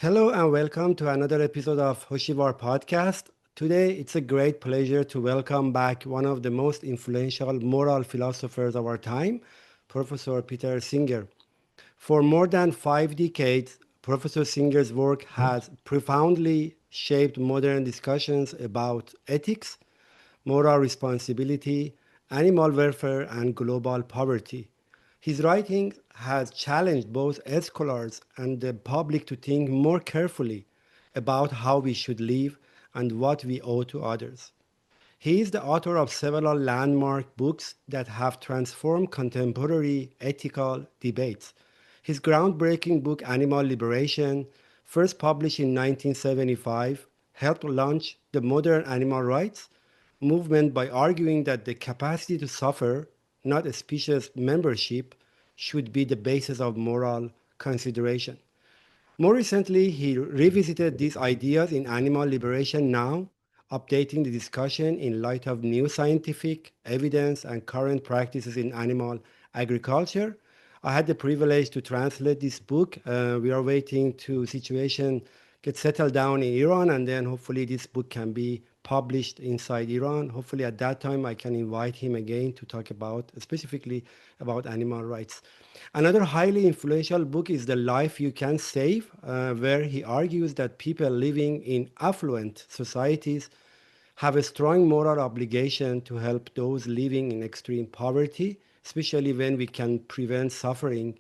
Hello and welcome to another episode of Hoshivar Podcast. Today, it's a great pleasure to welcome back one of the most influential moral philosophers of our time, Professor Peter Singer. For more than 5 decades, Professor Singer's work has profoundly shaped modern discussions about ethics, moral responsibility, animal welfare, and global poverty. His writing has challenged both scholars and the public to think more carefully about how we should live and what we owe to others. He is the author of several landmark books that have transformed contemporary ethical debates. His groundbreaking book, Animal Liberation, first published in 1975, helped launch the modern animal rights movement by arguing that the capacity to suffer, not a species membership, should be the basis of moral consideration. More recently, he revisited these ideas in Animal Liberation Now, updating the discussion in light of new scientific evidence and current practices in animal agriculture. I had the privilege to translate this book. We are waiting to situation get settled down in Iran, and then hopefully this book can be published inside Iran. Hopefully at that time I can invite him again to talk about specifically about animal rights. Another highly influential book is The Life You Can Save, where he argues that people living in affluent societies have a strong moral obligation to help those living in extreme poverty, especially when we can prevent suffering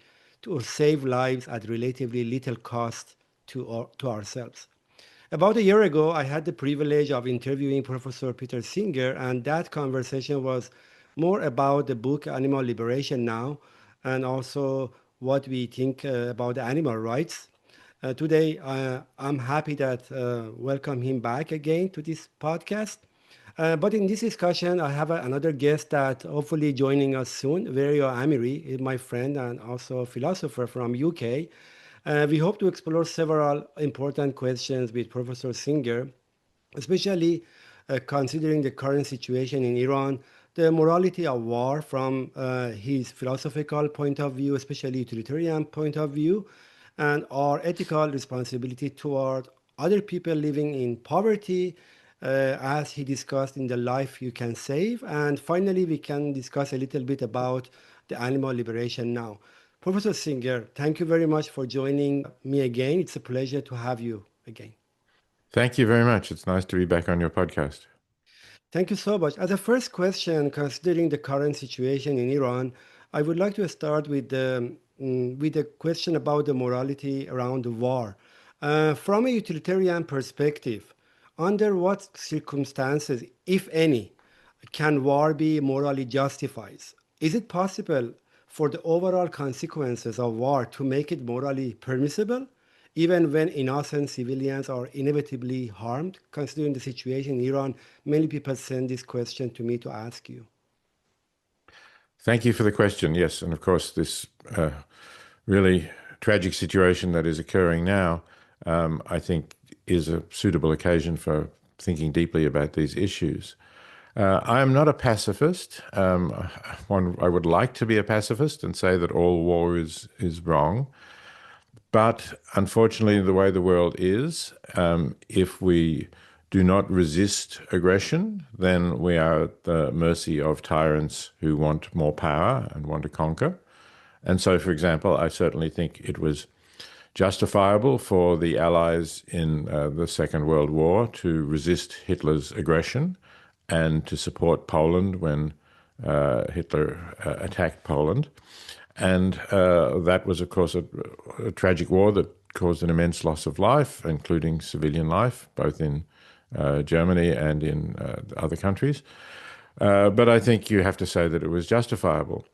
or save lives at relatively little cost to ourselves. About a year ago, I had the privilege of interviewing Professor Peter Singer, and that conversation was more about the book Animal Liberation Now, and also what we think about the animal rights. Today, I'm happy that welcome him back again to this podcast. But in this discussion, I have another guest that hopefully joining us soon. Verio Amiri is my friend and also a philosopher from UK. We hope to explore several important questions with Professor Singer, especially considering the current situation in Iran, the morality of war from his philosophical point of view, especially utilitarian point of view, and our ethical responsibility toward other people living in poverty, as he discussed in The Life You Can Save. And finally, we can discuss a little bit about the Animal Liberation Now. Professor Singer, thank you very much for joining me again. It's a pleasure to have you again. Thank you very much. It's nice to be back on your podcast. Thank you so much. As a first question, considering the current situation in Iran, I would like to start with the question about the morality around the war. From a utilitarian perspective, under what circumstances, if any, can war be morally justified? Is it possible for the overall consequences of war to make it morally permissible, even when innocent civilians are inevitably harmed? Considering the situation in Iran, many people send this question to me to ask you. Thank you for the question. Yes, and of course, this really tragic situation that is occurring now, I think, is a suitable occasion for thinking deeply about these issues. I am not a pacifist. I would like to be a pacifist and say that all war is wrong. But unfortunately, the way the world is, if we do not resist aggression, then we are at the mercy of tyrants who want more power and want to conquer. And so, for example, I certainly think it was justifiable for the Allies in the Second World War to resist Hitler's aggression and to support Poland when Hitler attacked Poland. And that was, of course, a tragic war that caused an immense loss of life, including civilian life, both in Germany and in other countries. But I think you have to say that it was justifiable.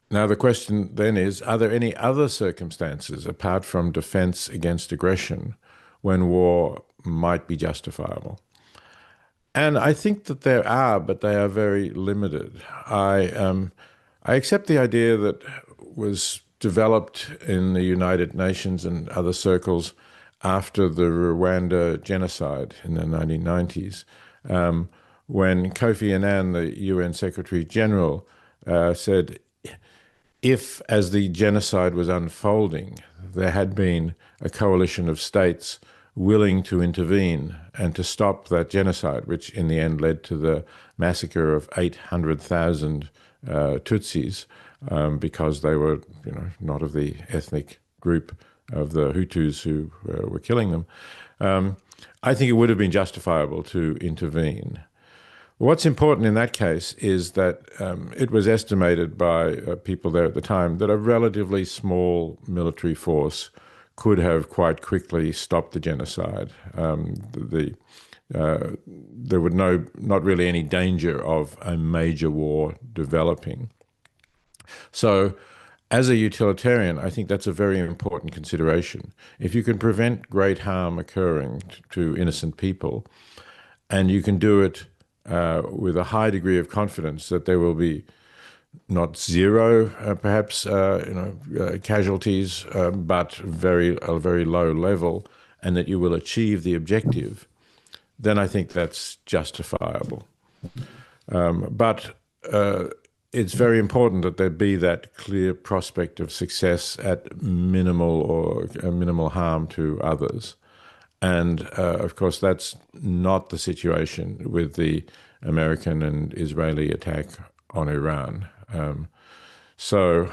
Now, the question then is, are there any other circumstances apart from defense against aggression when war might be justifiable? And I think that there are, but they are very limited. I accept the idea that was developed in the United Nations and other circles after the Rwanda genocide in the 1990s, when Kofi Annan, the UN Secretary General, said, if, as the genocide was unfolding, there had been a coalition of states willing to intervene and to stop that genocide, which in the end led to the massacre of 800,000 Tutsis, because they were, not of the ethnic group of the Hutus who were killing them. I think it would have been justifiable to intervene. What's important in that case is that it was estimated by people there at the time that a relatively small military force could have quite quickly stopped the genocide. There would not really any danger of a major war developing. So, as a utilitarian, I think that's a very important consideration. If you can prevent great harm occurring to innocent people, and you can do it with a high degree of confidence that there will be not zero, perhaps, casualties, but a very low level, and that you will achieve the objective, then I think that's justifiable. But it's very important that there be that clear prospect of success at minimal harm to others. And of course, that's not the situation with the American and Israeli attack on Iran. So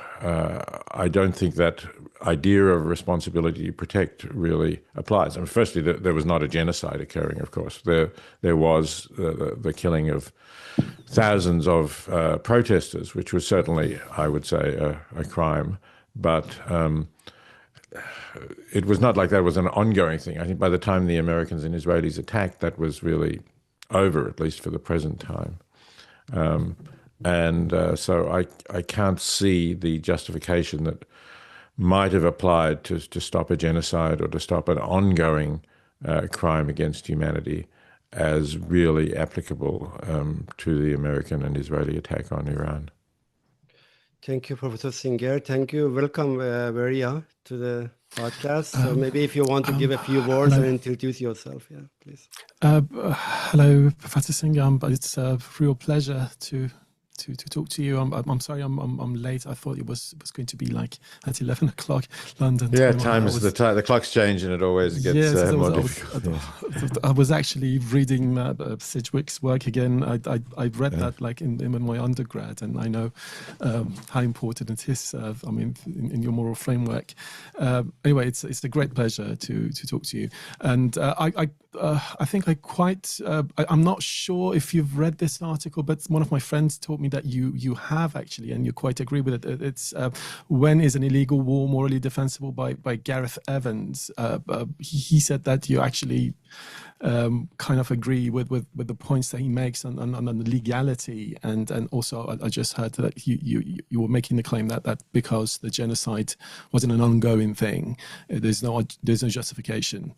I don't think that idea of responsibility to protect really applies. I mean, firstly, there was not a genocide occurring, of course. There was the killing of thousands of protesters, which was certainly, I would say, a crime. But it was not like that was an ongoing thing. I think by the time the Americans and Israelis attacked, that was really over, at least for the present time. So I can't see the justification that might have applied to stop a genocide or to stop an ongoing crime against humanity as really applicable to the American and Israeli attack on Iran. Thank you, Professor Singer. Thank you. Welcome, Veria, to the podcast. So maybe if you want to give a few words and introduce yourself, please. Hello, Professor Singer. It's a real pleasure to talk to you. I'm sorry I'm late. I thought it was going to be like at 11 o'clock London time. Yeah, the clock's change and it always gets more difficult. I was actually reading Sidgwick's work again. I read that like in my undergrad, and I know how important it is. In your moral framework. Anyway, it's a great pleasure to talk to you. And I think I'm not sure if you've read this article, but one of my friends told me that you have actually, and you quite agree with it. It's When is an Illegal War Morally Defensible by Gareth Evans. He said that you actually kind of agree with the points that he makes on the legality, and also I just heard that you were making the claim that because the genocide wasn't an ongoing thing, there's no justification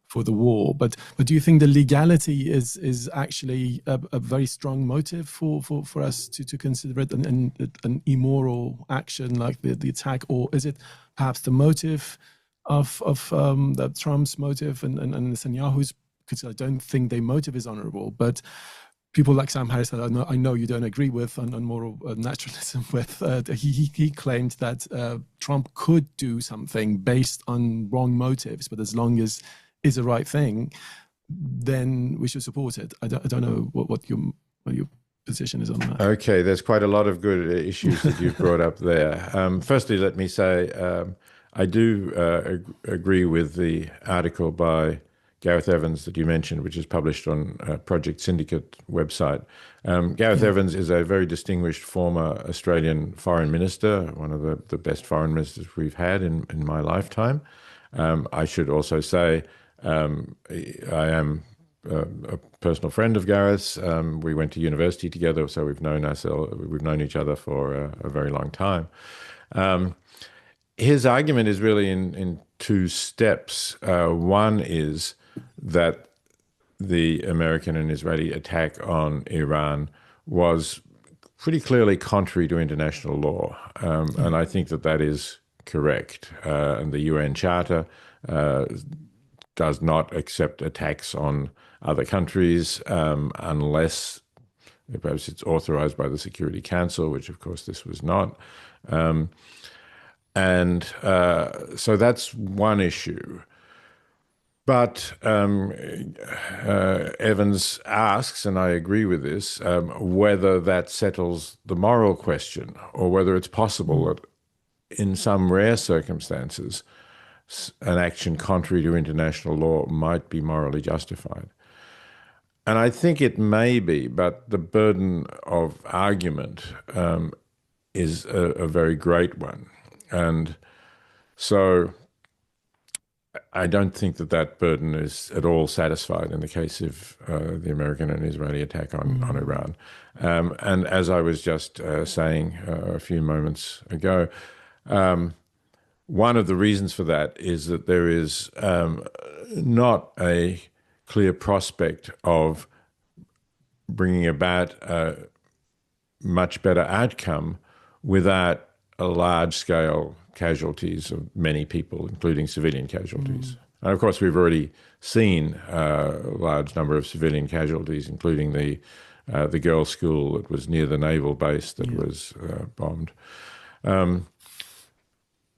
for the war. But do you think the legality is actually a very strong motive for us to consider it an immoral action like the attack, or is it perhaps the motive of Trump's motive and Netanyahu's? Because I don't think their motive is honorable, but people like Sam Harris that I know you don't agree with on moral naturalism with, he claimed that Trump could do something based on wrong motives, but as long as it's the right thing, then we should support it. I don't know what your position is on that. Okay, there's quite a lot of good issues that you've brought up there. Firstly, let me say I do agree with the article by Gareth Evans that you mentioned, which is published on Project Syndicate website. Gareth Evans is a very distinguished former Australian foreign minister, one of the best foreign ministers we've had in my lifetime. I should also say I am a personal friend of Gareth's. We went to university together, so we've known each other for a very long time. His argument is really in two steps. One is that the American and Israeli attack on Iran was pretty clearly contrary to international law, and I think that is correct. And the UN Charter does not accept attacks on other countries unless Perhaps it's authorized by the Security Council, which of course this was not. So that's one issue. But Evans asks, and I agree with this, whether that settles the moral question, or whether it's possible that in some rare circumstances, an action contrary to international law might be morally justified. And I think it may be, but the burden of argument is a very great one. And so I don't think that burden is at all satisfied in the case of the American and Israeli attack on Iran. And as I was just saying a few moments ago, one of the reasons for that is that there is not a clear prospect of bringing about a much better outcome without a large-scale casualties of many people, including civilian casualties. And of course, we've already seen a large number of civilian casualties, including the girls' school that was near the naval base that was bombed.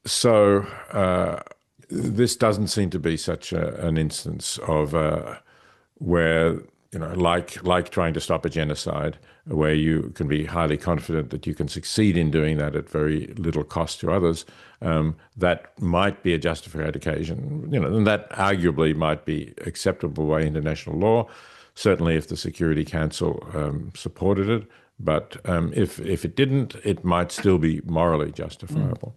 So this doesn't seem to be such an instance of where, like trying to stop a genocide, where you can be highly confident that you can succeed in doing that at very little cost to others. That might be a justified occasion, and that arguably might be acceptable by international law, certainly if the Security Council supported it. But if it didn't, it might still be morally justifiable.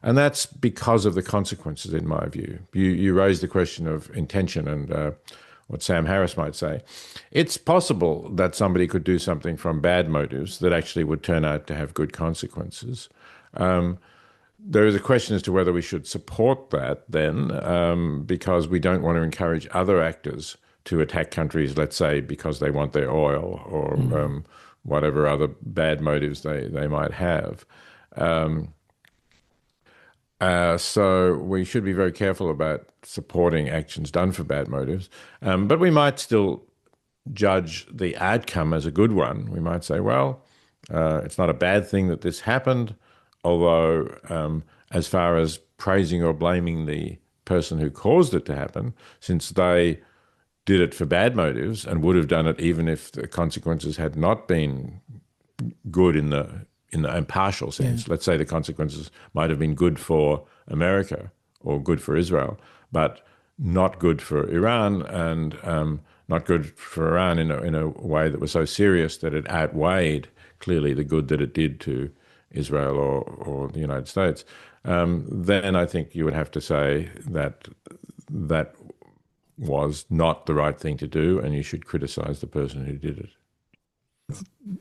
And that's because of the consequences, in my view. You raised the question of intention and what Sam Harris might say. It's possible that somebody could do something from bad motives that actually would turn out to have good consequences. There is a question as to whether we should support that then, because we don't want to encourage other actors to attack countries, let's say, because they want their oil or whatever other bad motives they might have. So we should be very careful about supporting actions done for bad motives. But we might still judge the outcome as a good one. We might say, well, it's not a bad thing that this happened, although as far as praising or blaming the person who caused it to happen, since they did it for bad motives and would have done it even if the consequences had not been good in the impartial sense. Let's say the consequences might have been good for America or good for Israel, but not good for Iran, and not good for Iran in a way that was so serious that it outweighed clearly the good that it did to Israel or the United States. Then I think you would have to say that that was not the right thing to do, and you should criticize the person who did it.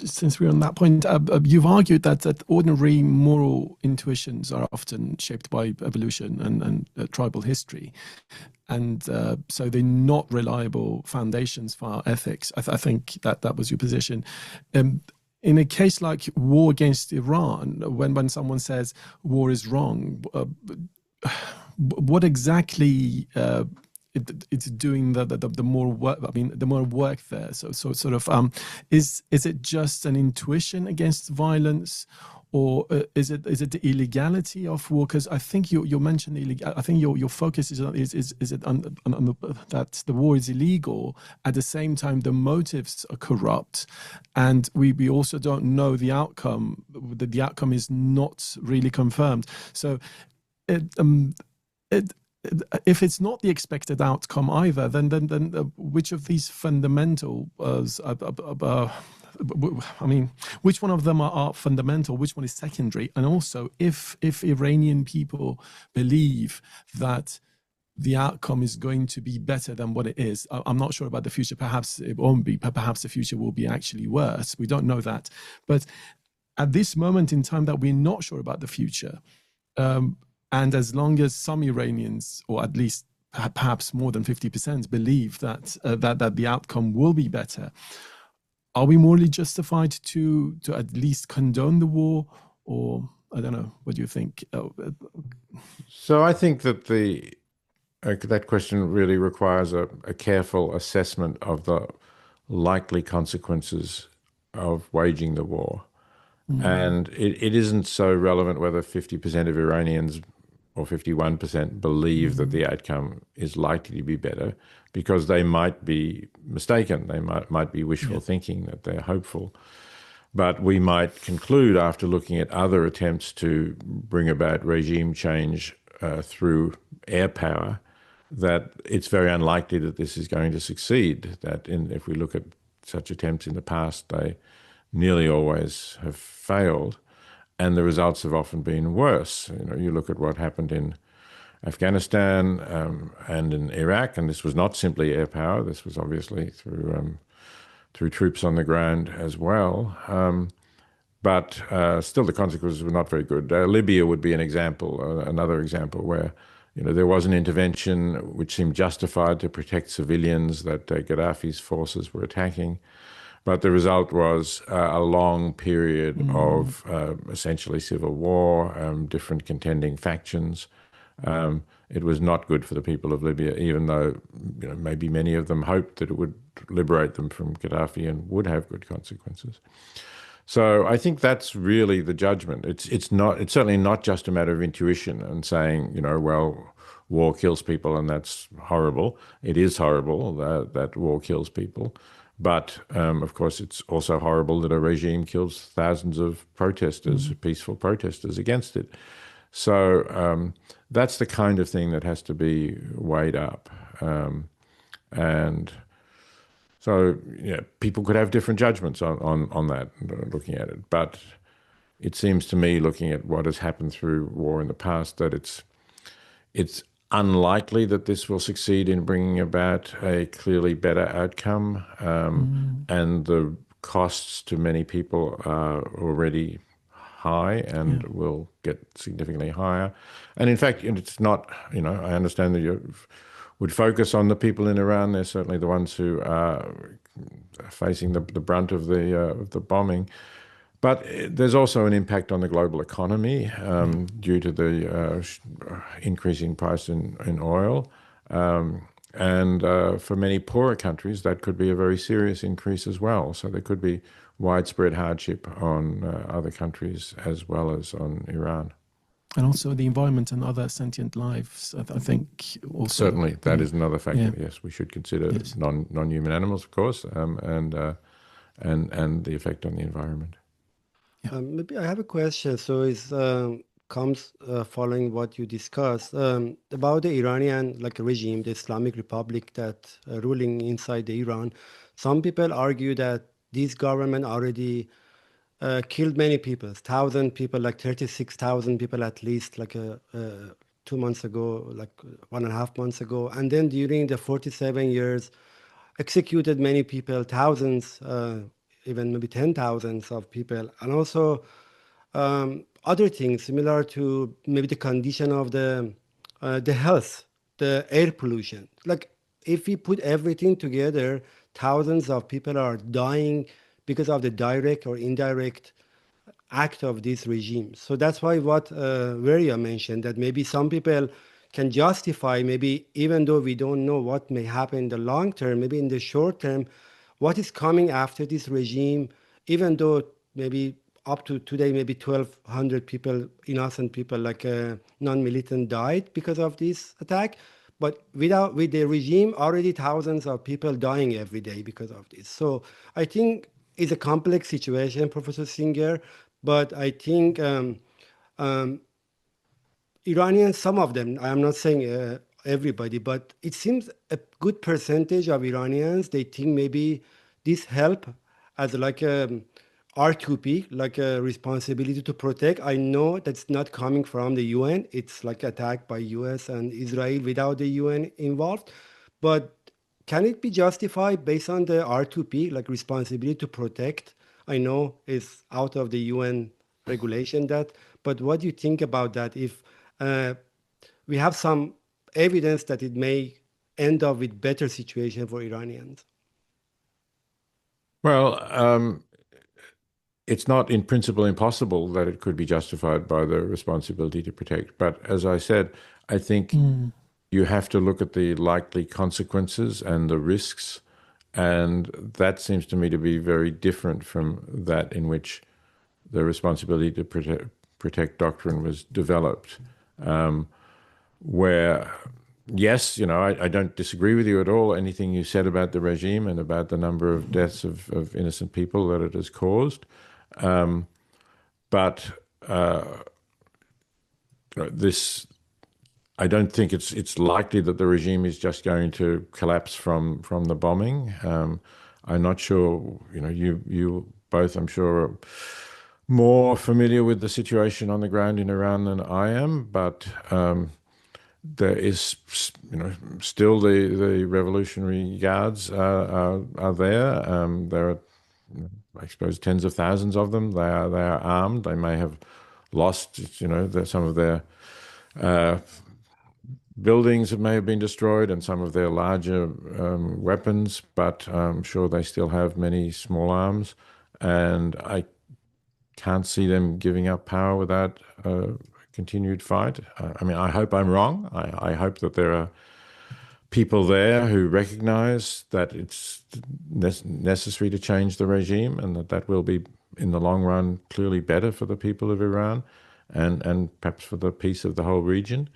Since we're on that point, you've argued that ordinary moral intuitions are often shaped by evolution and tribal history, and so they're not reliable foundations for our ethics. I think that was your position. In a case like war against Iran, when someone says war is wrong, what exactly it's doing the more work? I mean, the more work there. So sort of is it just an intuition against violence, or is it the illegality of war? Because I think you mentioned I think your focus is it on that the war is illegal. At the same time, the motives are corrupt, and we also don't know the outcome. The outcome is not really confirmed. So if it's not the expected outcome either, then which of these fundamental, I mean, which one of them are fundamental, which one is secondary? And also, if Iranian people believe that the outcome is going to be better than what it is, I'm not sure about the future. Perhaps it won't be. Perhaps the future will be actually worse. We don't know that. But at this moment in time that we're not sure about the future, and as long as some Iranians, or at least perhaps more than 50%, believe that the outcome will be better, are we morally justified to at least condone the war? Or I don't know. What do you think? So I think that that question really requires a careful assessment of the likely consequences of waging the war. And it isn't so relevant whether 50% of Iranians or 51% believe that the outcome is likely to be better, because they might be mistaken. They might be wishful thinking that they're hopeful. But we might conclude, after looking at other attempts to bring about regime change through air power, that it's very unlikely that this is going to succeed. That if we look at such attempts in the past, they nearly always have failed, and the results have often been worse. You look at what happened in Afghanistan and in Iraq, and this was not simply air power. This was obviously through troops on the ground as well. But still, the consequences were not very good. Libya would be an example, another example where there was an intervention which seemed justified to protect civilians that Gaddafi's forces were attacking. But the result was a long period of essentially civil war, different contending factions. It was not good for the people of Libya, even though maybe many of them hoped that it would liberate them from Gaddafi and would have good consequences. So I think that's really the judgment. It's certainly not just a matter of intuition and saying, well, war kills people and that's horrible. It is horrible that war kills people. But, of course, it's also horrible that a regime kills thousands of protesters, peaceful protesters against it. So that's the kind of thing that has to be weighed up. And so people could have different judgments on that, looking at it. But it seems to me, looking at what has happened through war in the past, that it's unlikely that this will succeed in bringing about a clearly better outcome, and the costs to many people are already high and will get significantly higher. And in fact, it's not, I understand that you would focus on the people in Iran. They're certainly the ones who are facing the brunt of the bombing. But there's also an impact on the global economy due to the increasing price in oil. And for many poorer countries, that could be a very serious increase as well. So there could be widespread hardship on other countries as well as on Iran. And also the environment and other sentient lives, I think also. Certainly, that is another factor. Yes, we should consider non-human animals, of course, and the effect on the environment. Maybe I have a question. So it comes following what you discussed about the Iranian regime, the Islamic Republic that ruling inside the Iran. Some people argue that this government already killed many people, 1,000 people, 36,000 people at least, 2 months ago, 1.5 months ago. And then during the 47 years, executed many people, thousands, even maybe 10,000s of people. And also other things similar to maybe the condition of the health, the air pollution. If we put everything together, thousands of people are dying because of the direct or indirect act of this regime. So that's why what Veria mentioned, that maybe some people can justify, maybe even though we don't know what may happen in the long term, maybe in the short term, what is coming after this regime, even though maybe up to today, maybe 1,200 people, innocent people, non-militant died because of this attack. But with the regime, already thousands of people dying every day because of this. So I think it's a complex situation, Professor Singer, but I think Iranians, some of them, I'm not saying everybody, but it seems a good percentage of Iranians, they think maybe this help as a R2P, a responsibility to protect. I know that's not coming from the UN. It's attack by US and Israel without the UN involved. But can it be justified based on the R2P, responsibility to protect? I know it's out of the UN regulation but what do you think about that? If we have some evidence that it may end up with better situation for Iranians. Well, it's not in principle impossible that it could be justified by the responsibility to protect. But as I said, I think you have to look at the likely consequences and the risks And that seems to me to be very different from that in which the responsibility to protect doctrine was developed, where, yes, I don't disagree with you at all, anything you said about the regime and about the number of deaths of innocent people that it has caused. But this, I don't think it's likely that the regime is just going to collapse from the bombing. I'm not sure, you both, I'm sure, are more familiar with the situation on the ground in Iran than I am, but there is, still the Revolutionary Guards are there. There are, I suppose, tens of thousands of them. They are armed. They may have lost, some of their buildings that may have been destroyed and some of their larger weapons, but I'm sure they still have many small arms, and I can't see them giving up power without a continued fight. I hope I'm wrong. I hope that there are people there who recognize that it's necessary to change the regime, and that will be, in the long run, clearly better for the people of Iran and perhaps for the peace of the whole region.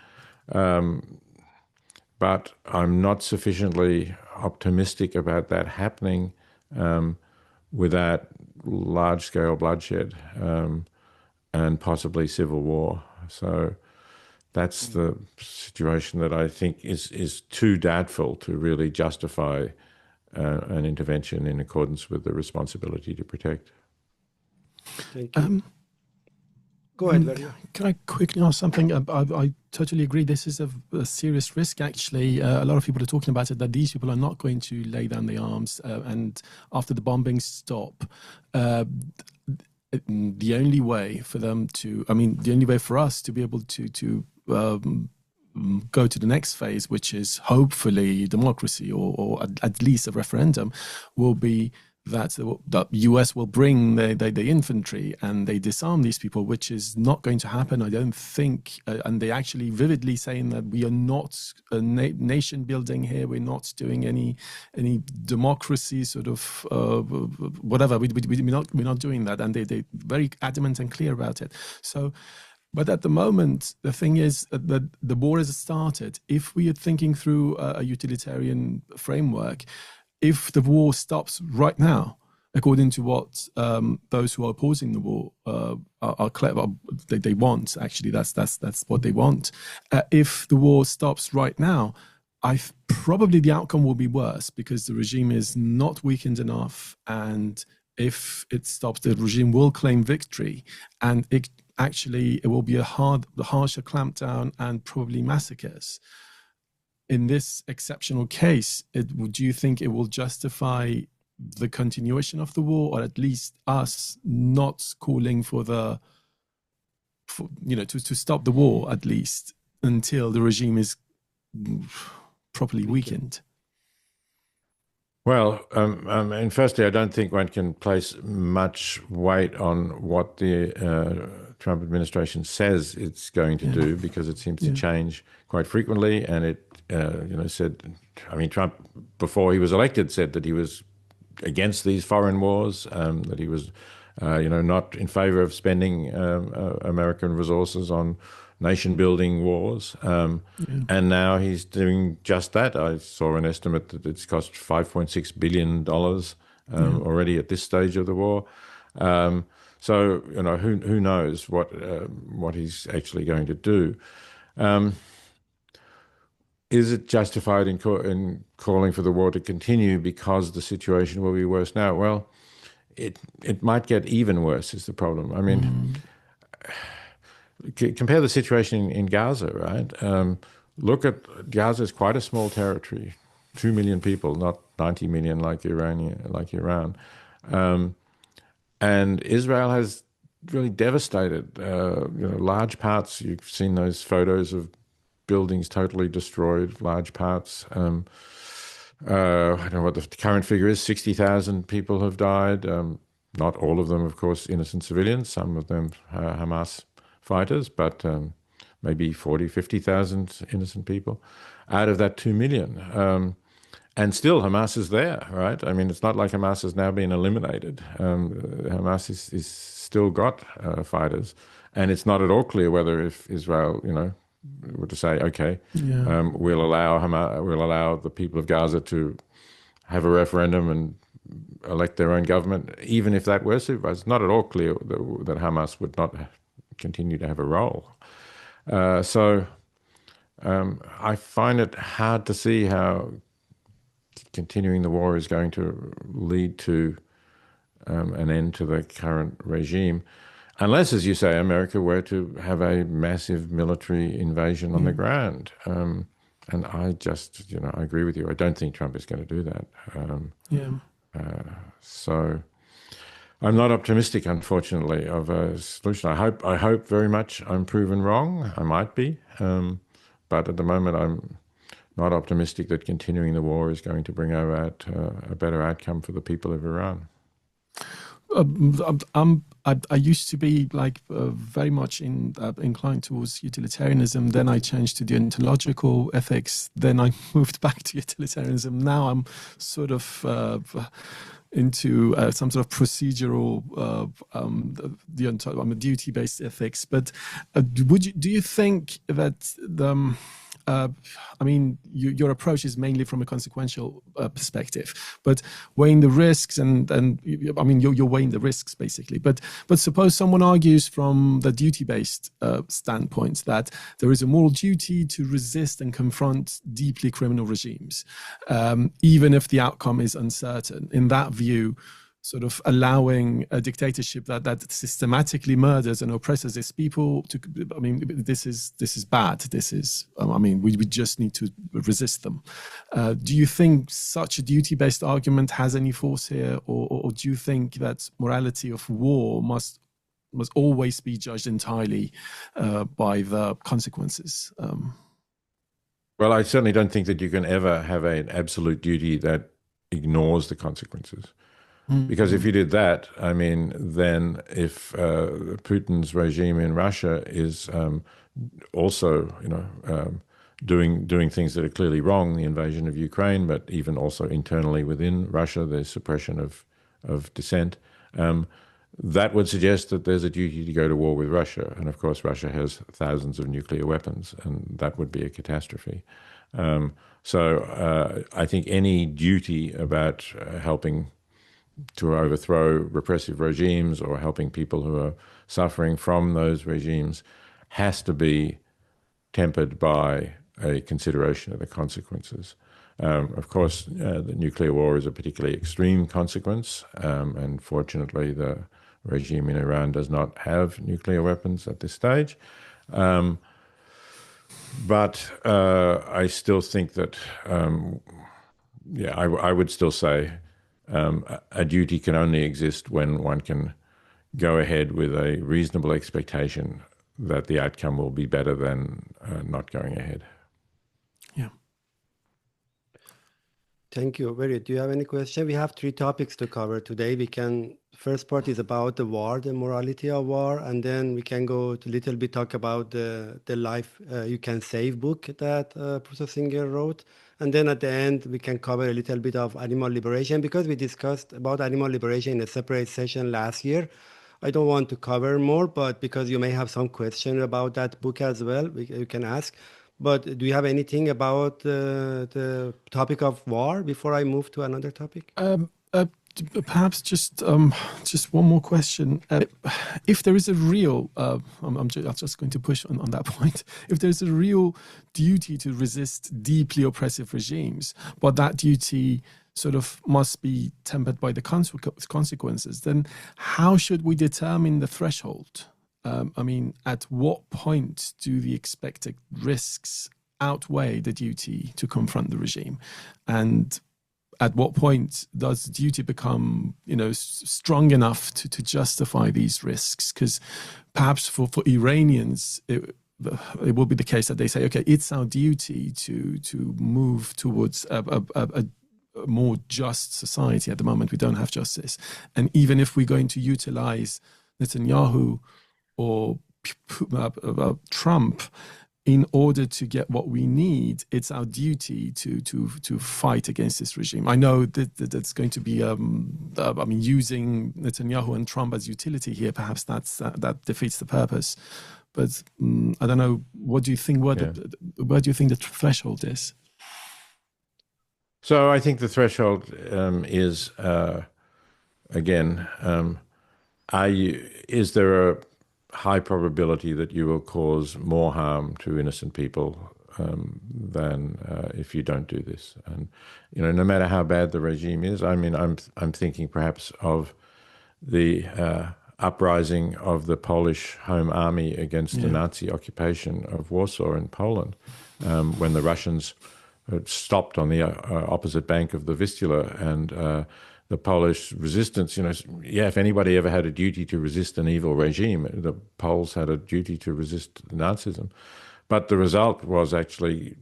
But I'm not sufficiently optimistic about that happening without large-scale bloodshed and possibly civil war. So that's the situation that I think is too doubtful to really justify an intervention in accordance with the responsibility to protect. Thank you. Go ahead, Larry. Can I quickly ask something? I totally agree. This is a serious risk, actually. A lot of people are talking about it, that these people are not going to lay down the arms. And after the bombings stop, the only way for them to, the only way for us to be able to go to the next phase, which is hopefully democracy or at least a referendum, will be that the US will bring the infantry and they disarm these people, which is not going to happen, I don't think. And they actually vividly saying that we are not a nation building here. We're not doing any democracy sort of whatever. We're not doing that. And they're very adamant and clear about it. So, but at the moment, the thing is that the war has started. If we are thinking through a utilitarian framework, if the war stops right now, according to what those who are opposing the war are clever, they want, actually, that's what they want. If the war stops right now, probably the outcome will be worse because the regime is not weakened enough, and if it stops, the regime will claim victory, and it will be a harsher clampdown and probably massacres. In this exceptional case, do you think it will justify the continuation of the war, or at least us not calling to stop the war, at least until the regime is properly weakened? Well, and firstly, I don't think one can place much weight on what the Trump administration says it's going to do, because it seems to change quite frequently. And it, Trump, before he was elected, said that he was against these foreign wars, that he was, not in favor of spending American resources on nation-building wars. And now he's doing just that. I saw an estimate that it's cost $5.6 billion already at this stage of the war. So, who knows what he's actually going to do. Is it justified in calling for the war to continue because the situation will be worse now? Well, it might get even worse is the problem. Compare the situation in Gaza, right? Look at Gaza is quite a small territory, 2 million people, not 90 million like Iran. And Israel has really devastated large parts. You've seen those photos of buildings totally destroyed, large parts. I don't know what the current figure is. 60,000 people have died. Not all of them, of course, innocent civilians. Some of them Hamas fighters, but maybe 40, 50,000 innocent people out of that 2 million. And still Hamas is there, right? I mean, it's not like Hamas has now been eliminated. Hamas is still got fighters. And it's not at all clear whether if Israel, were to say, okay, we'll allow the people of Gaza to have a referendum and elect their own government, even if that were supervised. It's not at all clear that Hamas would not continue to have a role. So I find it hard to see how continuing the war is going to lead to an end to the current regime, unless, as you say, America were to have a massive military invasion on the ground. And I just, I agree with you. I don't think Trump is going to do that. So I'm not optimistic, unfortunately, of a solution. I hope very much I'm proven wrong. I might be. But at the moment, I'm not optimistic that continuing the war is going to bring about a better outcome for the people of Iran. I used to be very much inclined towards utilitarianism. Then I changed to deontological ethics. Then I moved back to utilitarianism. Now I'm sort of into some sort of procedural, duty-based ethics. But do you think that your approach is mainly from a consequential perspective, but weighing the risks you're weighing the risks basically. But suppose someone argues from the duty-based standpoint that there is a moral duty to resist and confront deeply criminal regimes, even if the outcome is uncertain. In that view, sort of allowing a dictatorship that systematically murders and oppresses its people this is bad. This is, we just need to resist them. Do you think such a duty-based argument has any force here, or do you think that morality of war must always be judged entirely by the consequences? Well, I certainly don't think that you can ever have an absolute duty that ignores the consequences. Because if you did that, then if Putin's regime in Russia is also, doing things that are clearly wrong, the invasion of Ukraine, but even also internally within Russia, there's suppression of dissent, that would suggest that there's a duty to go to war with Russia. And of course, Russia has thousands of nuclear weapons, and that would be a catastrophe. So I think any duty about helping to overthrow repressive regimes or helping people who are suffering from those regimes has to be tempered by a consideration of the consequences. Of course, the nuclear war is a particularly extreme consequence, and fortunately the regime in Iran does not have nuclear weapons at this stage. But I still think that, I would still say a duty can only exist when one can go ahead with a reasonable expectation that the outcome will be better than not going ahead. Yeah. Thank you. Very. Do you have any question? We have 3 topics to cover today. First part is about the war, the morality of war, and then we can go to little bit talk about the Life You Can Save book that Professor Singer wrote. And then at the end, we can cover a little bit of animal liberation, because we discussed about animal liberation in a separate session last year. I don't want to cover more, but because you may have some question about that book as well, you can ask. But do you have anything about the topic of war before I move to another topic? Perhaps just one more question. If there is a real, I'm just going to push on that point. If there is a real duty to resist deeply oppressive regimes, but that duty sort of must be tempered by the consequences, then how should we determine the threshold? At what point do the expected risks outweigh the duty to confront the regime? And at what point does duty become, strong enough to justify these risks? Because perhaps for Iranians, it will be the case that they say, okay, it's our duty to move towards a more just society. At the moment, we don't have justice. And even if we're going to utilize Netanyahu or Trump, in order to get what we need, it's our duty to fight against this regime. I know that's going to be, using Netanyahu and Trump as utility here. Perhaps that defeats the purpose. But I don't know. What do you think? Where do you think the threshold is? So I think the threshold is again. Is there a high probability that you will cause more harm to innocent people than if you don't do this? And no matter how bad the regime is, I mean, I'm thinking perhaps of the uprising of the Polish Home Army against the Nazi occupation of Warsaw in Poland, when the Russians stopped on the opposite bank of the Vistula, and the Polish resistance, if anybody ever had a duty to resist an evil regime, the Poles had a duty to resist Nazism. But the result was actually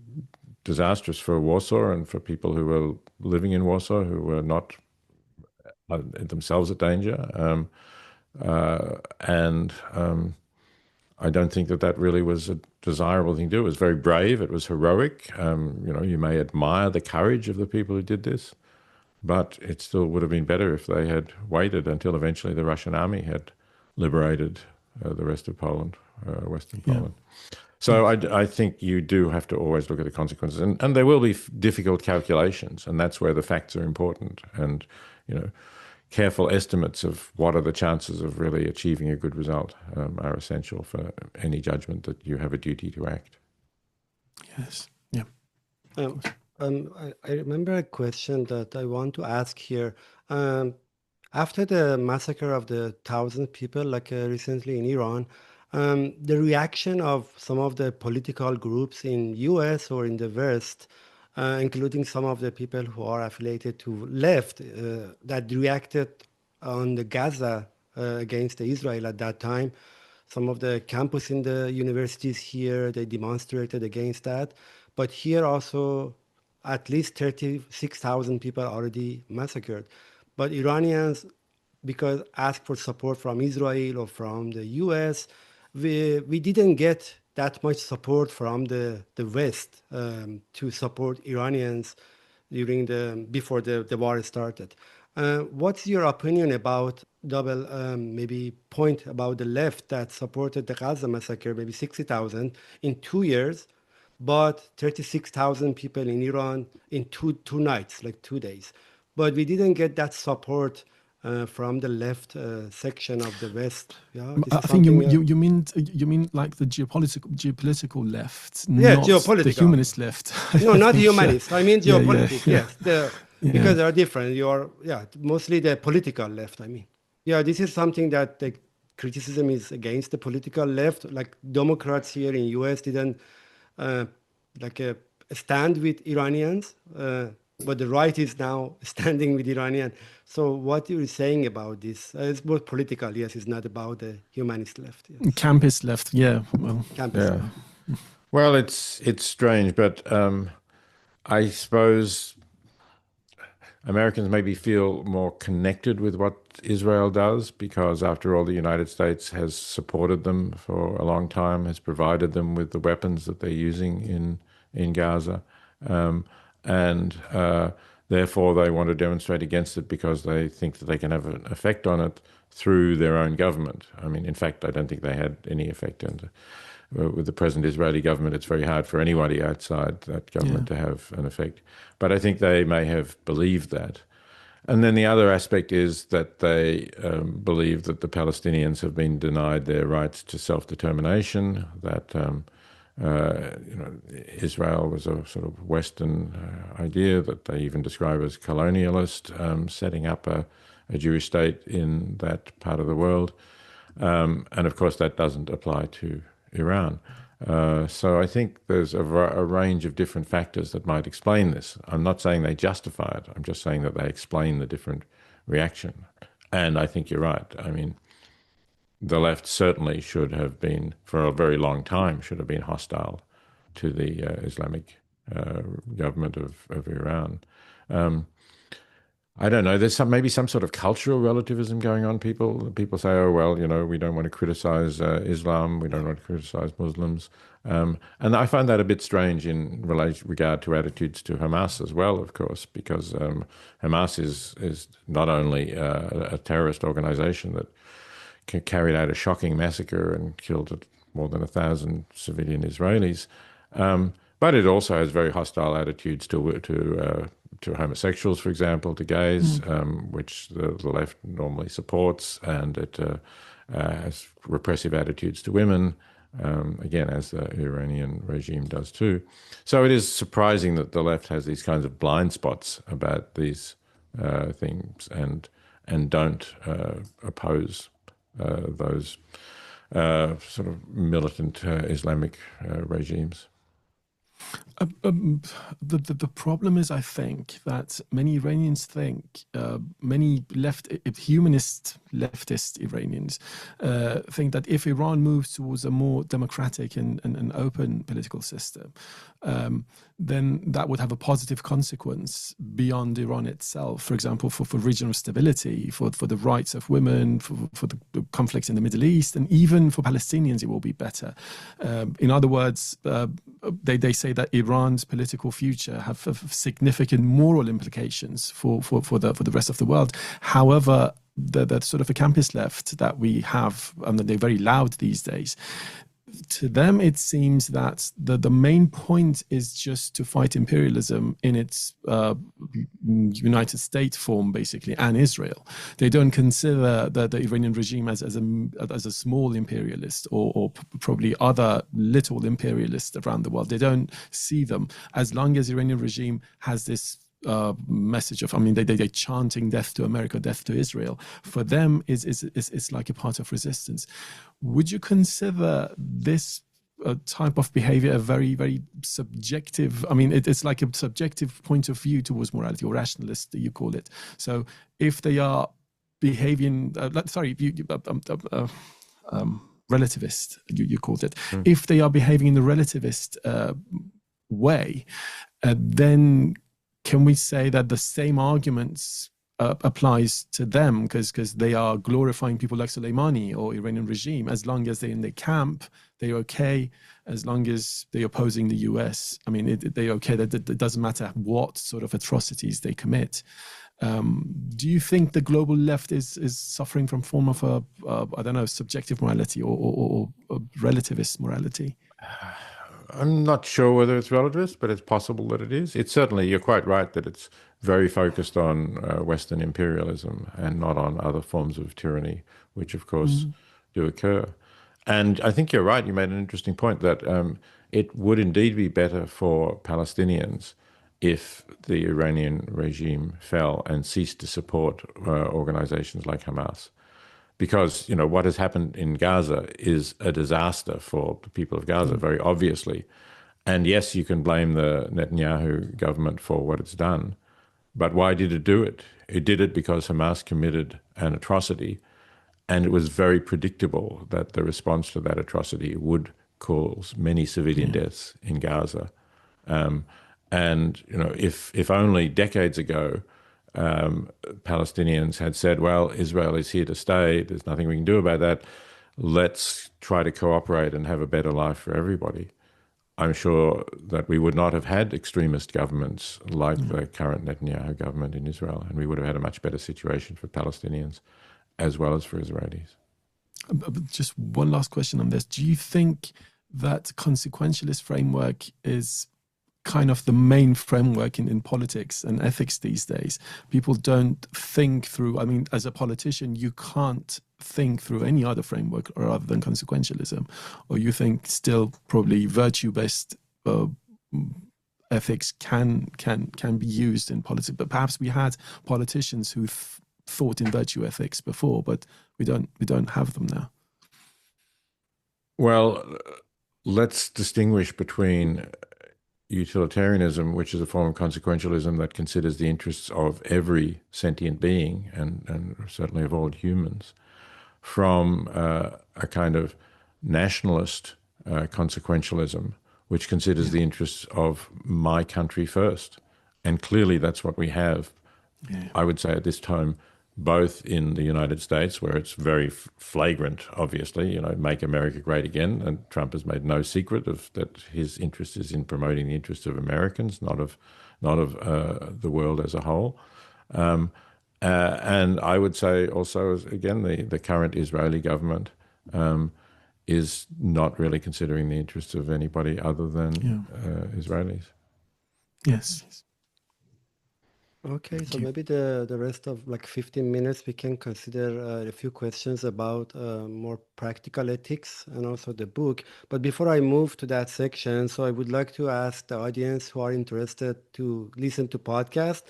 disastrous for Warsaw and for people who were living in Warsaw, who were not themselves a danger. I don't think that really was a desirable thing to do. It was very brave. It was heroic. You may admire the courage of the people who did this, but it still would have been better if they had waited until eventually the Russian army had liberated the rest of Poland, Western Poland. So I think you do have to always look at the consequences. And there will be difficult calculations, and that's where the facts are important. And, careful estimates of what are the chances of really achieving a good result are essential for any judgment that you have a duty to act. Yes, yeah. I remember a question that I want to ask here. After the massacre of the 1,000 people, recently in Iran, the reaction of some of the political groups in US or in the West, including some of the people who are affiliated to left, that reacted on the Gaza against Israel at that time. Some of the campus in the universities here, they demonstrated against that. But here also, at least 36,000 people already massacred. But Iranians, because asked for support from Israel or from the US, we didn't get that much support from the West to support Iranians before the war started. What's your opinion about double maybe point about the left that supported the Gaza massacre, maybe 60,000 in 2 years, but 36,000 people in Iran in two nights, 2 days. But we didn't get that support from the left section of the West. I think you mean like the geopolitical left, not geopolitical. The humanist left. No, not humanist. I mean geopolitics. Yes, because they are different. You are mostly the political left. I mean, this is something that the criticism is against the political left. Like Democrats here in US didn't stand with Iranians. But the right is now standing with Iranian. So what you're saying about this, it's more political, yes, it's not about the humanist left. Yes. Campus left, Campus left. Well, it's strange, but I suppose Americans maybe feel more connected with what Israel does because, after all, the United States has supported them for a long time, has provided them with the weapons that they're using in Gaza. And therefore they want to demonstrate against it because they think that they can have an effect on it through their own government. I mean, in fact, I don't think they had any effect. And with the present Israeli government, it's very hard for anybody outside that government to have an effect. But I think they may have believed that. And then the other aspect is that they believe that the Palestinians have been denied their rights to self-determination, that Israel was a sort of Western idea that they even describe as colonialist, setting up a Jewish state in that part of the world. And of course, that doesn't apply to Iran. So I think there's a range of different factors that might explain this. I'm not saying they justify it. I'm just saying that they explain the different reaction. And I think you're right. I mean, the left certainly should have been, for a very long time, should have been hostile to the Islamic government of Iran. I don't know. There's maybe some sort of cultural relativism going on. People say, oh, well, we don't want to criticize Islam. We don't want to criticize Muslims. And I find that a bit strange in regard to attitudes to Hamas as well, of course, because Hamas is not only a terrorist organization that carried out a shocking massacre and killed more than 1,000 civilian Israelis, but it also has very hostile attitudes to homosexuals, for example, to gays, which the left normally supports, and it has repressive attitudes to women, again, as the Iranian regime does too. So it is surprising that the left has these kinds of blind spots about these things and don't oppose those sort of militant Islamic regimes. The problem is, I think, that many Iranians think, many humanist leftist Iranians think that if Iran moves towards a more democratic and open political system, then that would have a positive consequence beyond Iran itself. For example, for regional stability, for the rights of women, for the conflicts in the Middle East, and even for Palestinians, it will be better. In other words, they say that Iran's political future have significant moral implications for the rest of the world. However, the sort of a campus left that we have, and they're very loud these days, to them it seems that the main point is just to fight imperialism in its United States form, basically, and Israel. They don't consider the Iranian regime as a small imperialist or probably other little imperialists around the world. They don't see them. As long as the Iranian regime has this message of, they're chanting death to America, death to Israel. For them, it's like a part of resistance. Would you consider this type of behavior a very, very subjective? It's like a subjective point of view towards morality, or rationalist, you call it. So if they are behaving, relativist, you called it. If they are behaving in the relativist way, then can we say that the same arguments applies to them because they are glorifying people like Soleimani or Iranian regime? As long as they're in the camp, they're okay. As long as they're opposing the US, they're okay. That it doesn't matter what sort of atrocities they commit. Do you think the global left is suffering from form of a subjective morality or relativist morality? I'm not sure whether it's relativist, but it's possible that it is. It's certainly, you're quite right that it's very focused on Western imperialism and not on other forms of tyranny, which of course do occur. And I think you're right. You made an interesting point that it would indeed be better for Palestinians if the Iranian regime fell and ceased to support organizations like Hamas. Because, what has happened in Gaza is a disaster for the people of Gaza, very obviously. And yes, you can blame the Netanyahu government for what it's done. But why did it do it? It did it because Hamas committed an atrocity. And it was very predictable that the response to that atrocity would cause many civilian deaths in Gaza. And, if only decades ago, Palestinians had said, well, Israel is here to stay. There's nothing we can do about that. Let's try to cooperate and have a better life for everybody. I'm sure that we would not have had extremist governments like the current Netanyahu government in Israel, and we would have had a much better situation for Palestinians as well as for Israelis. Just one last question on this. Do you think that consequentialist framework is kind of the main framework in politics and ethics these days? People don't think through, as a politician, you can't think through any other framework rather than consequentialism. Or you think still probably virtue-based ethics can be used in politics? But perhaps we had politicians who thought in virtue ethics before, but we don't have them now. Well, let's distinguish between utilitarianism, which is a form of consequentialism that considers the interests of every sentient being and certainly of all humans, from a kind of nationalist consequentialism, which considers the interests of my country first. And clearly that's what we have I would say at this time, both in the United States, where it's very flagrant, obviously, make America great again, and Trump has made no secret of that his interest is in promoting the interests of Americans, not of the world as a whole. And I would say also, again, the current Israeli government is not really considering the interests of anybody other than Israelis. Yes. Okay, so maybe the rest of 15 minutes we can consider a few questions about more practical ethics and also the book. But before I move to that section, so I would like to ask the audience who are interested to listen to podcast.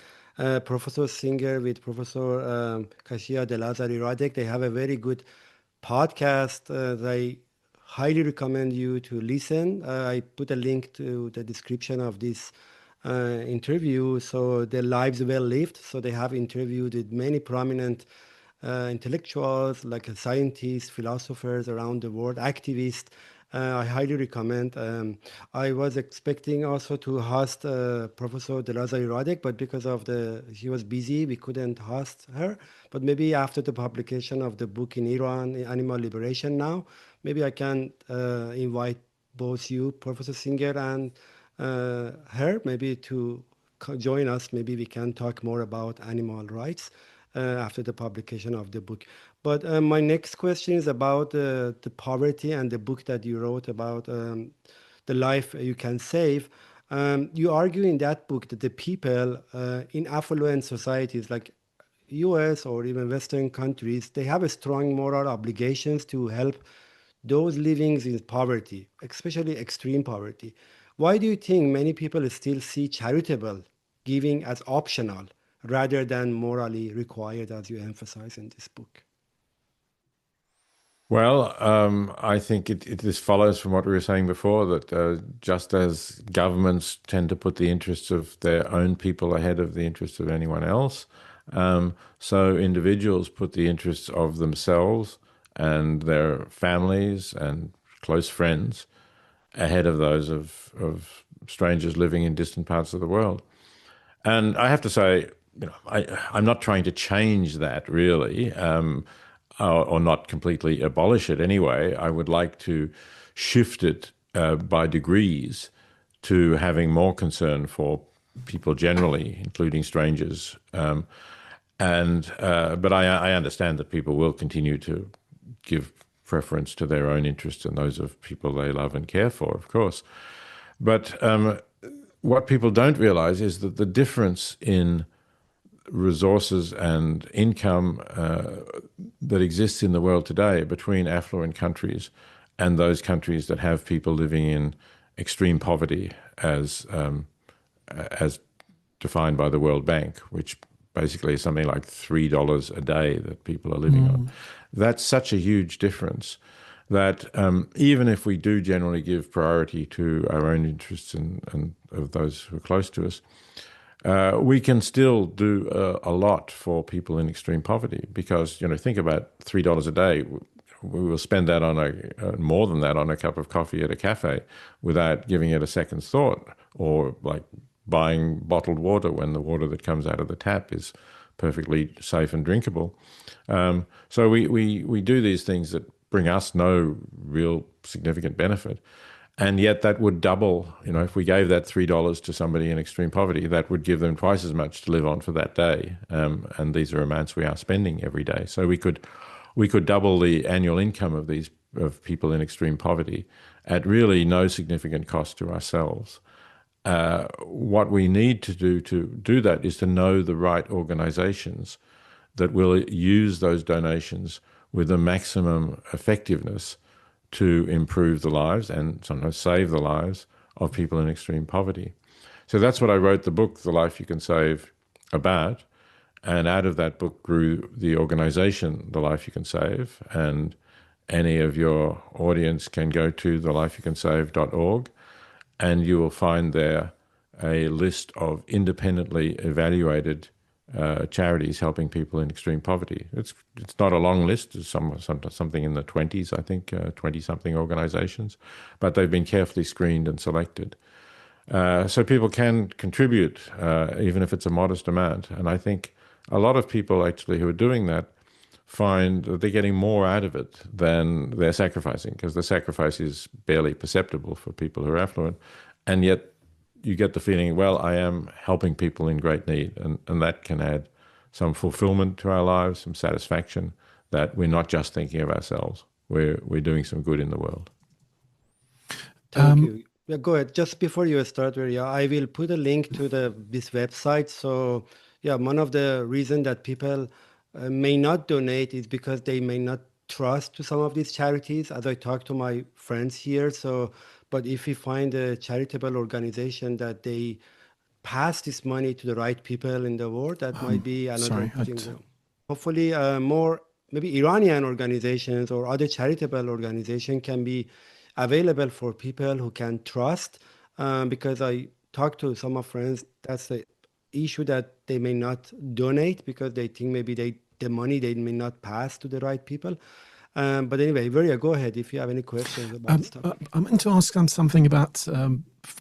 Professor Singer with Professor Kashia de Lazari-Radek, they have a very good podcast. I highly recommend you to listen. I put a link to the description of this interview. So their lives well lived. So they have interviewed with many prominent intellectuals, like scientists, philosophers around the world, activists. I highly recommend. I was expecting also to host Professor de Lazari-Radek, but because of she was busy, we couldn't host her. But maybe after the publication of the book in Iran, Animal Liberation Now, maybe I can invite both you, Professor Singer, and her, maybe to join us. Maybe we can talk more about animal rights after the publication of the book. But my next question is about the poverty and the book that you wrote about the life you can save. You argue in that book that the people in affluent societies like US or even Western countries, they have a strong moral obligations to help those living in poverty, especially extreme poverty. Why do you think many people still see charitable giving as optional rather than morally required, as you emphasize in this book? Well, I think this follows from what we were saying before, that just as governments tend to put the interests of their own people ahead of the interests of anyone else, so individuals put the interests of themselves and their families and close friends ahead of those of strangers living in distant parts of the world. And I have to say, I'm not trying to change that really, or not completely abolish it anyway. I would like to shift it by degrees to having more concern for people generally, including strangers. But I understand that people will continue to give preference to their own interests and those of people they love and care for, of course. But what people don't realize is that the difference in resources and income that exists in the world today between affluent countries and those countries that have people living in extreme poverty as defined by the World Bank, which basically is something like $3 a day that people are living on. That's such a huge difference that even if we do generally give priority to our own interests and of those who are close to us, we can still do a lot for people in extreme poverty because, think about $3 a day. We will spend that on more than that on a cup of coffee at a cafe without giving it a second's thought, or like buying bottled water when the water that comes out of the tap is perfectly safe and drinkable. So we do these things that bring us no real significant benefit. And yet that would double, if we gave that $3 to somebody in extreme poverty, that would give them twice as much to live on for that day. And these are amounts we are spending every day. So we could double the annual income of people in extreme poverty at really no significant cost to ourselves. What we need to do that is to know the right organizations that will use those donations with the maximum effectiveness to improve the lives and sometimes save the lives of people in extreme poverty. So that's what I wrote the book, The Life You Can Save, about. And out of that book grew the organization, The Life You Can Save. And any of your audience can go to thelifeyoucansave.org, and you will find there a list of independently evaluated charities helping people in extreme poverty. It's not a long list. It's something in the 20s, I think, 20-something organizations, but they've been carefully screened and selected. So people can contribute, even if it's a modest amount. And I think a lot of people actually who are doing that find that they're getting more out of it than they're sacrificing, because the sacrifice is barely perceptible for people who are affluent. And yet you get the feeling, well, I am helping people in great need, and that can add some fulfillment to our lives, some satisfaction, that we're not just thinking of ourselves. We're doing some good in the world. Thank you. Yeah, go ahead. Just before you start, I will put a link to this website. So, yeah, one of the reasons that people may not donate is because they may not trust to some of these charities, as I talk to my friends here. So, but if we find a charitable organization that they pass this money to the right people in the world, that might be another thing. Hopefully, more maybe Iranian organizations or other charitable organizations can be available for people who can trust, because I talk to some of friends, that's the issue, that they may not donate because they think maybe the money they may not pass to the right people. But anyway, Virya, go ahead if you have any questions about stuff. I meant to ask something about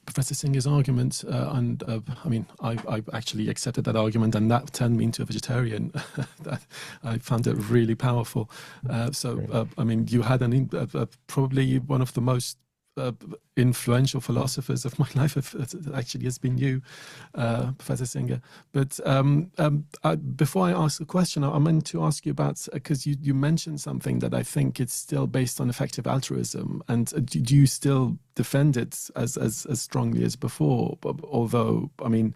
Professor Singer's argument, and I mean, I actually accepted that argument, and that turned me into a vegetarian. I found it really powerful. I mean, you had probably one of the most influential philosophers of my life actually has been you, Professor Singer. But before I ask the question, I meant to ask you about, because you mentioned something that I think it's still based on effective altruism, and do you still defend it as strongly as before? Although, I mean,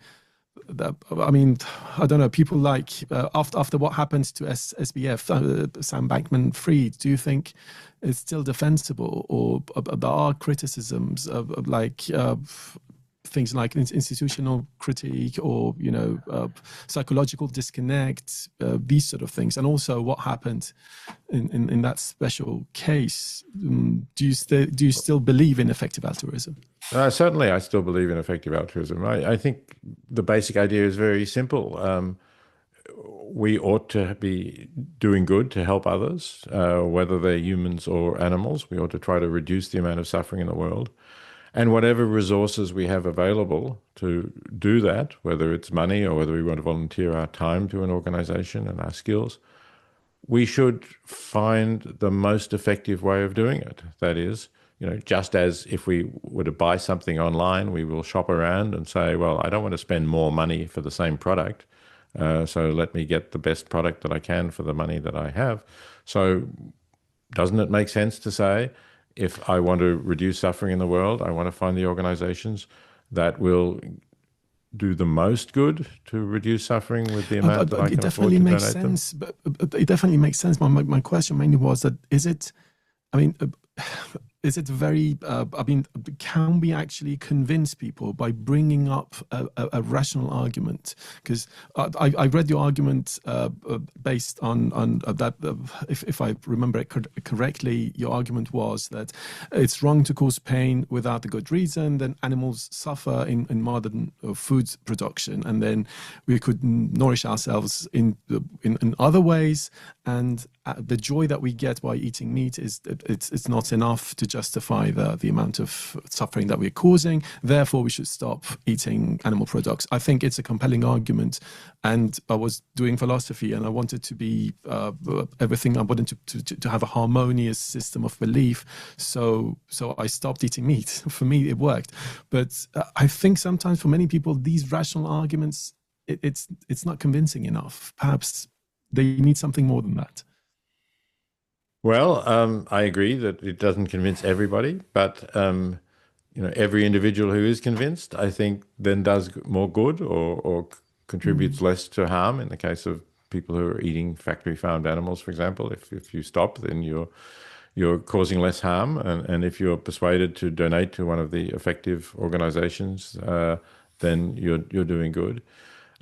I don't know, people like, after what happened to SBF, Sam Bankman-Fried, do you think it's still defensible, or there are criticisms of like things like institutional critique, or, you know, psychological disconnect, these sort of things, and also what happened in that special case? Do you still believe in effective altruism? Certainly, I still believe in effective altruism. I think the basic idea is very simple. We ought to be doing good to help others, whether they're humans or animals. We ought to try to reduce the amount of suffering in the world. And whatever resources we have available to do that, whether it's money or whether we want to volunteer our time to an organization and our skills, we should find the most effective way of doing it. That is, you know, just as if we were to buy something online, we will shop around and say, well, I don't want to spend more money for the same product, so let me get the best product that I can for the money that I have. So doesn't it make sense to say, if I want to reduce suffering in the world, I want to find the organizations that will do the most good to reduce suffering with the amount that I can afford to donate them? It definitely makes sense. My question mainly was that, is it very, can we actually convince people by bringing up a rational argument? Because I read your argument based on that, if I remember it correctly, your argument was that it's wrong to cause pain without a good reason, then animals suffer in modern food production, and then we could nourish ourselves in other ways, and the joy that we get by eating meat it's not enough to justify the amount of suffering that we're causing. Therefore, we should stop eating animal products. I think it's a compelling argument, and I was doing philosophy, and I wanted to be everything. I wanted to have a harmonious system of belief. So I stopped eating meat. For me, it worked, but I think sometimes for many people, these rational arguments, it's not convincing enough. Perhaps they need something more than that. Well, I agree that it doesn't convince everybody, but you know, every individual who is convinced, I think, then does more good or contributes less to harm. In the case of people who are eating factory farmed animals, for example, if you stop, then you're causing less harm, and if you're persuaded to donate to one of the effective organizations, then you're doing good.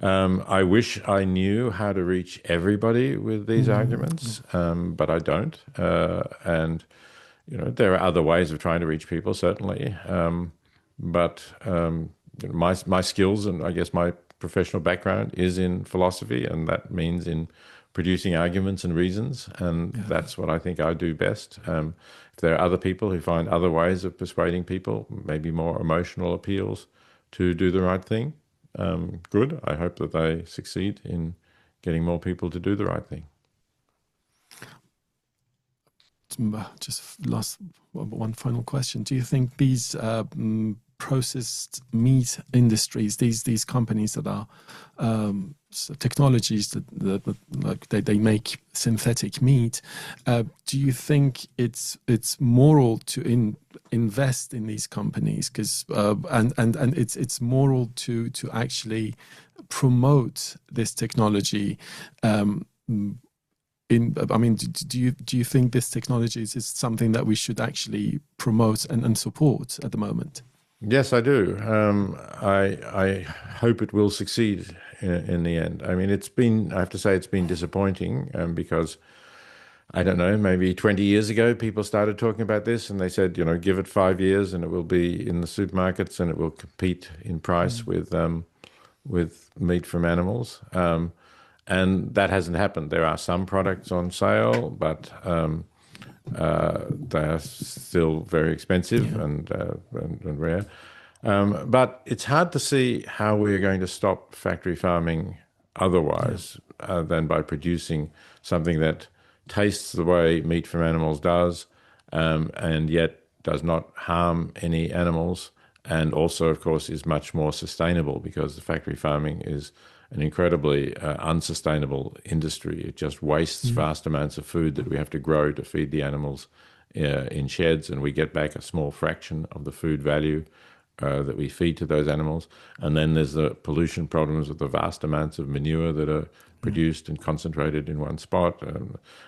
I wish I knew how to reach everybody with these arguments, but I don't. And you know, there are other ways of trying to reach people, certainly. But my skills and I guess my professional background is in philosophy, and that means in producing arguments and reasons, and that's what I think I do best. If there are other people who find other ways of persuading people, maybe more emotional appeals to do the right thing, good. I hope that they succeed in getting more people to do the right thing. Just last one final question. Do you think these processed meat industries, these companies that are technologies that like they make synthetic meat, do you think it's moral to invest in these companies? Because and it's moral to actually promote this technology. Do you think this technology is something that we should actually promote and support at the moment? Yes, I do. I hope it will succeed in the end. I mean, I have to say it's been disappointing because, I don't know, maybe 20 years ago, people started talking about this and they said, give it 5 years and it will be in the supermarkets and it will compete in price with meat from animals. And that hasn't happened. There are some products on sale, but they are still very expensive and rare. But it's hard to see how we're going to stop factory farming otherwise than by producing something that tastes the way meat from animals does, and yet does not harm any animals, and also, of course, is much more sustainable, because the factory farming is an incredibly unsustainable industry. It just wastes vast amounts of food that we have to grow to feed the animals in sheds, and we get back a small fraction of the food value that we feed to those animals. And then there's the pollution problems with the vast amounts of manure that are produced and concentrated in one spot.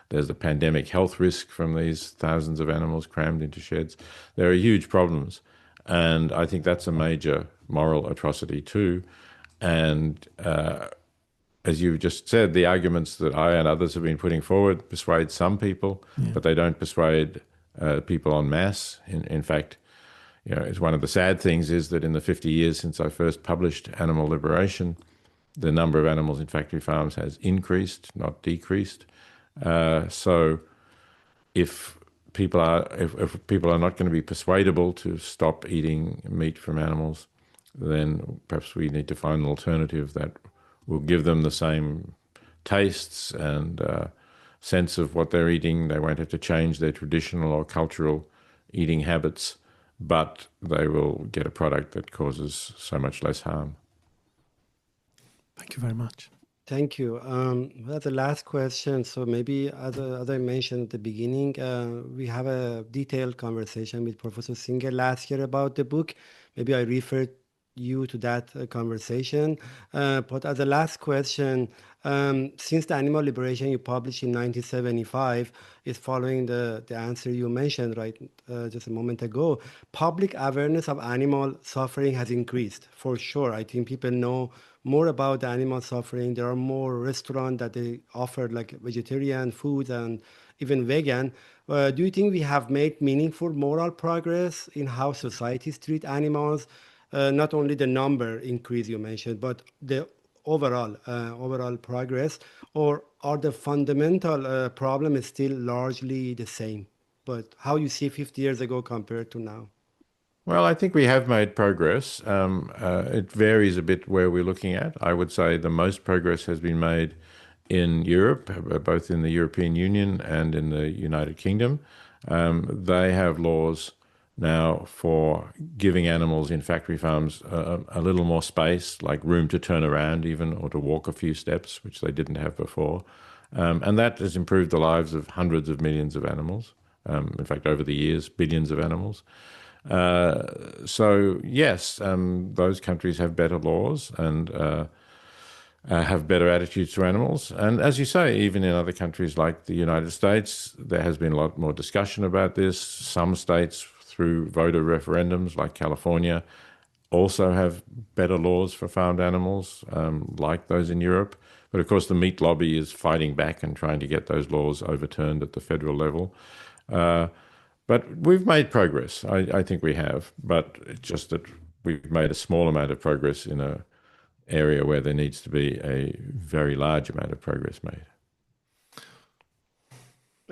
There's the pandemic health risk from these thousands of animals crammed into sheds. There are huge problems, and I think that's a major moral atrocity too. And as you just said, the arguments that I and others have been putting forward persuade some people, but they don't persuade people en masse. In fact, it's one of the sad things is that in the 50 years since I first published Animal Liberation, the number of animals in factory farms has increased, not decreased. So if people are not going to be persuadable to stop eating meat from animals, then perhaps we need to find an alternative that will give them the same tastes and sense of what they're eating. They won't have to change their traditional or cultural eating habits, but they will get a product that causes so much less harm. Thank you very much. Thank you. That's the last question. So maybe, as I mentioned at the beginning, we have a detailed conversation with Professor Singer last year about the book. Maybe I referred you to that conversation. But as a last question, since the Animal Liberation you published in 1975 is following the answer you mentioned just a moment ago, public awareness of animal suffering has increased, for sure. I think people know more about the animal suffering. There are more restaurants that they offer like vegetarian food and even vegan. Do you think we have made meaningful moral progress in how societies treat animals? Not only the number increase you mentioned, but the overall progress, or are the fundamental problem still largely the same? But how you see 50 years ago compared to now? Well, I think we have made progress. It varies a bit where we're looking at. I would say the most progress has been made in Europe, both in the European Union and in the United Kingdom. They have laws now for giving animals in factory farms a little more space, like room to turn around even, or to walk a few steps, which they didn't have before. And that has improved the lives of hundreds of millions of animals. In fact, over the years, billions of animals. So yes, those countries have better laws and have better attitudes to animals. And as you say, even in other countries like the United States, there has been a lot more discussion about this. Some states, through voter referendums like California, also have better laws for farmed animals, like those in Europe. But of course, the meat lobby is fighting back and trying to get those laws overturned at the federal level. But we've made progress. I think we have. But it's just that we've made a small amount of progress in an area where there needs to be a very large amount of progress made.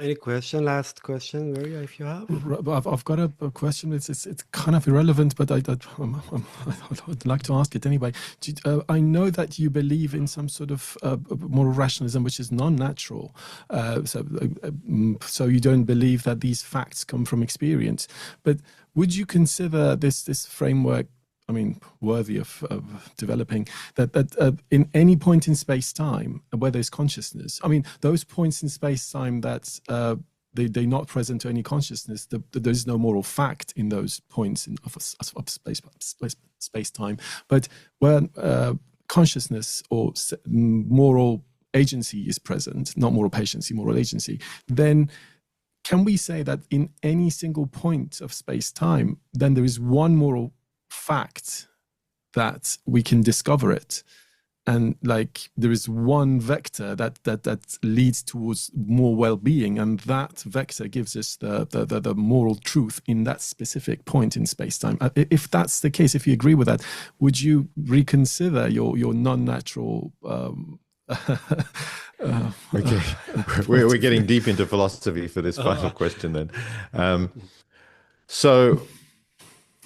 Any question? Last question, Gary, if you have. I've got a question. It's kind of irrelevant, but I'd like to ask it anyway. I know that you believe in some sort of moral rationalism, which is non-natural. So you don't believe that these facts come from experience. But would you consider this framework, I mean, worthy of developing, that in any point in space-time where there's consciousness, I mean, those points in space-time that they're not present to any consciousness, there's no moral fact in those points of space-time. But where consciousness or moral agency is present, not moral patiency, moral agency, then can we say that in any single point of space-time, then there is one moral fact that we can discover it, and like there is one vector that leads towards more well-being, and that vector gives us the moral truth in that specific point in space-time? If that's the case, if you agree with that, would you reconsider your non-natural okay, we're getting deep into philosophy for this final question then. So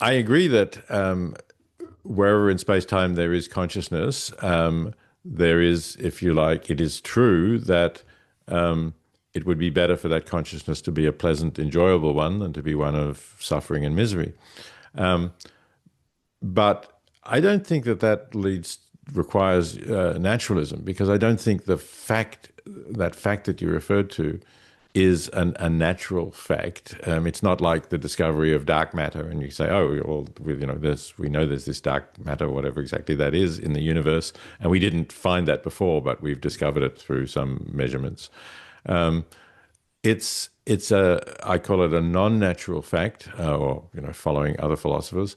I agree that wherever in space-time there is consciousness, there is, if you like, it is true that it would be better for that consciousness to be a pleasant, enjoyable one than to be one of suffering and misery. But I don't think that requires naturalism, because I don't think that fact that you referred to is a natural fact. It's not like the discovery of dark matter, and you say, "Oh, well, we know there's this dark matter, whatever exactly that is, in the universe, and we didn't find that before, but we've discovered it through some measurements." It's I call it a non-natural fact, or following other philosophers.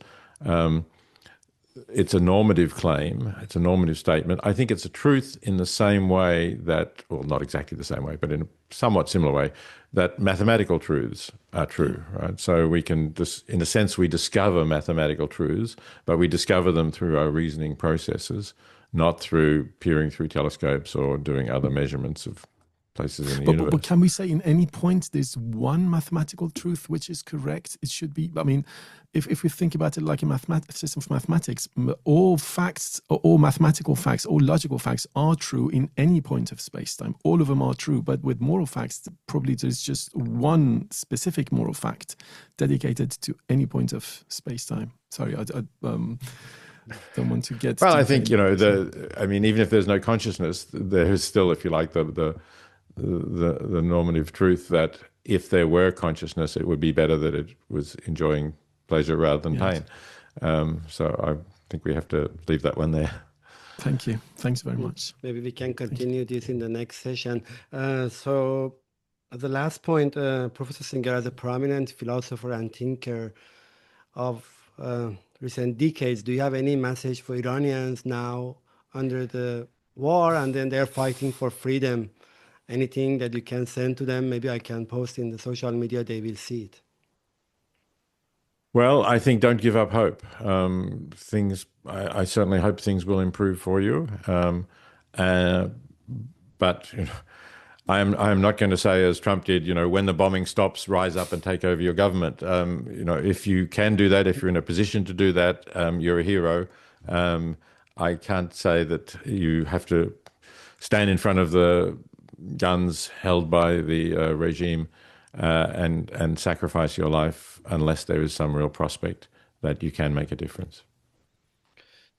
It's a normative claim. It's a normative statement. I think it's a truth in the same way that, well, not exactly the same way, but in a somewhat similar way, that mathematical truths are true, right? So we can, in a sense, we discover mathematical truths, but we discover them through our reasoning processes, not through peering through telescopes or doing other measurements of places in the universe. But can we say in any point there's one mathematical truth which is correct? It should be, I mean, if we think about it like a system of mathematics, all facts, all mathematical facts, all logical facts are true in any point of space-time. All of them are true, but with moral facts, probably there's just one specific moral fact dedicated to any point of space-time. Sorry, I don't want to get... Well, I think, I mean, even if there's no consciousness, there is still, if you like, the normative truth that if there were consciousness, it would be better that it was enjoying pleasure rather than pain. So I think we have to leave that one there. Thank you. Thanks very much. Maybe we can continue this in the next session. So at the last point, Professor Singer, as a prominent philosopher and thinker of recent decades, do you have any message for Iranians now under the war, and then they're fighting for freedom? Anything that you can send to them? Maybe I can post in the social media, they will see it. Well, I think don't give up hope. I certainly hope things will improve for you. But I am not going to say, as Trump did, when the bombing stops, rise up and take over your government. If you can do that, if you're in a position to do that, you're a hero. I can't say that you have to stand in front of the guns held by the regime and sacrifice your life unless there is some real prospect that you can make a difference.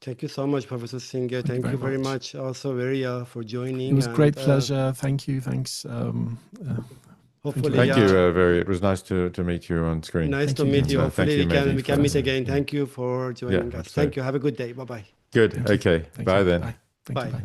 Thank you so much, Professor Singer. Thank you very much. Also, Veria, for joining. It was a great pleasure. Thank you. Thanks. Hopefully, thank you, Veria. It was nice to meet you on screen. Nice to meet you. Hopefully, we can meet again. Thank you for joining us. Thank you. Have a good day. Bye-bye. Good. Okay. Bye then. Bye. Bye.